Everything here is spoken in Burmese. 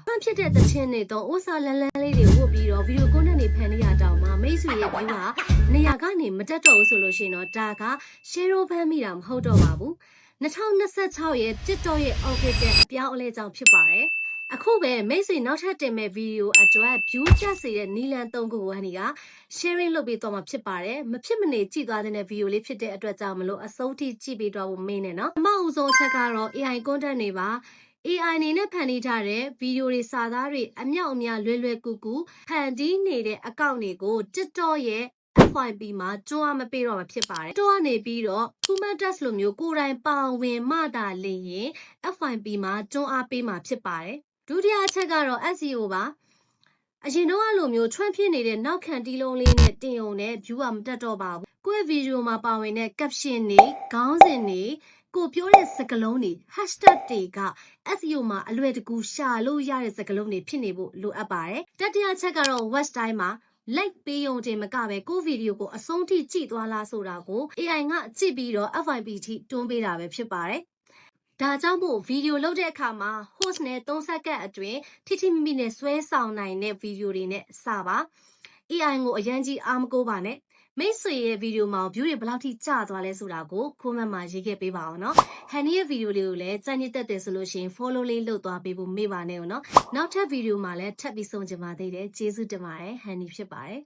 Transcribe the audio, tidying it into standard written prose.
ဖန်ဖြစ်တဲ့တခြင်းတွေတော့ဥစားလန်းလန်းလေးတွေဝတ်ပြီးတော့ဗီဒီယိုကွန်တက်တွေဖန်နေရတောင်မှမိတ်ဆွေရဲ့ view ကနေရာကနေမတက်တော့ဘူးဆိုလို့ရှိရင်တော့ဒါက share ဖန်မိတာမဟုတ်တော့ပါဘူး2026ရဲ့ TikTok ရဲ့ algorithm အပြောင်းအလဲကြောင့်ဖြစ်ပါတယ်အခုပဲမိတ်ဆွေနောက်ထပ်တင်မဲ့ဗီဒီယိုအတွက် view တက်စေတဲ့နီလန်3ခုကိုဟန်နီက sharing လုပ်ပေးတော့မှာဖြစ်ပါတယ်မဖြစ်မနေကြည့်သွားတဲ့ဗီဒီယိုလေးဖြစ်တဲ့အတွက်ကြောင့်မလို့အဆုံးထိကြည့်ပေးတော့ဖို့မင်းနဲ့နော်အမအဦးဆုံးအချက်ကတော့ AI content တွေပါ AI အနေနဲ့ဖန်တီးထားတဲ့ဗီဒီယိုတွေစာသားတွေအမြောက်အများလွယ်လွယ်ကူကူဖန်တီးနေတဲ့အကောင့်တွေကို TikTok ရဲ့ FYP မှာတွန်းအားမပေးတော့မှာဖြစ်ပါတယ်။ TikTok ကနေပြီးတော့ Human Touch လိုမျိုးကိုယ်တိုင်ပါဝင်မှသာလျင် FYP မှာတွန်းအားပေးမှာဖြစ်ပါတယ်။ဒုတိယအချက်ကတော့ SEO ပါ။အရင်တော့အလိုမျိုးထွက်ဖြစ်နေတဲ့နောက်ခံတီးလုံးလေးနဲ့တင်ုံနဲ့ view မတက်တော့ပါဘူး။ကိုယ့်ရဲ့ဗီဒီယိုမှာပါဝင်တဲ့ caption တွေခေါင်းစဉ်တွေကိုပြောတဲ့စကားလုံးတွေ hashtag တွေက SEO မှာအလွယ်တကူရှာလို့ရတဲ့စကားလုံးတွေဖြစ်နေဖို့လိုအပ်ပါတယ်။တတိယချက်ကတော့ watch time မှာ like ပေးုံတင်မကပဲကိုဗီဒီယိုကိုအဆုံးထိကြည့်သွားလားဆိုတာကို AI ကကြည့်ပြီးတော့ FYP ထိတွန်းပေးတာပဲဖြစ်ပါတယ်။ဒါကြောင့်မို့ဗီဒီယိုလုပ်တဲ့အခါမှာ host နဲ့3စက္ကန့်အတွင်းထိထိမိမိနဲ့ဆွဲဆောင်နိုင်တဲ့ဗီဒီယိုတွေနဲ့စပါ AI ကိုအရင်ကြီးအားမကိုးပါနဲ့မိတ်ဆွေရဲ့ဗီဒီယိုမှာ view တွေဘယ်လောက်ထိကျသွားလဲဆိုတာကို comment မှာရေးခဲ့ပေးပါအောင်နော်ဟန်နီရဲ့ဗီဒီယိုလေးကိုလည်းကြိုက်နေတဲ့တယ်ဆိုလို့ရှိရင် follow လေးလုပ်သွားပေးဖို့မေ့ပါနဲ့ဦးနော်နောက်ထပ်ဗီဒီယိုမှာလည်းထပ်ပြီးဆုံကြပါသေးတယ်ကျေးဇူးတင်ပါတယ်ဟန်နီဖြစ်ပါတယ်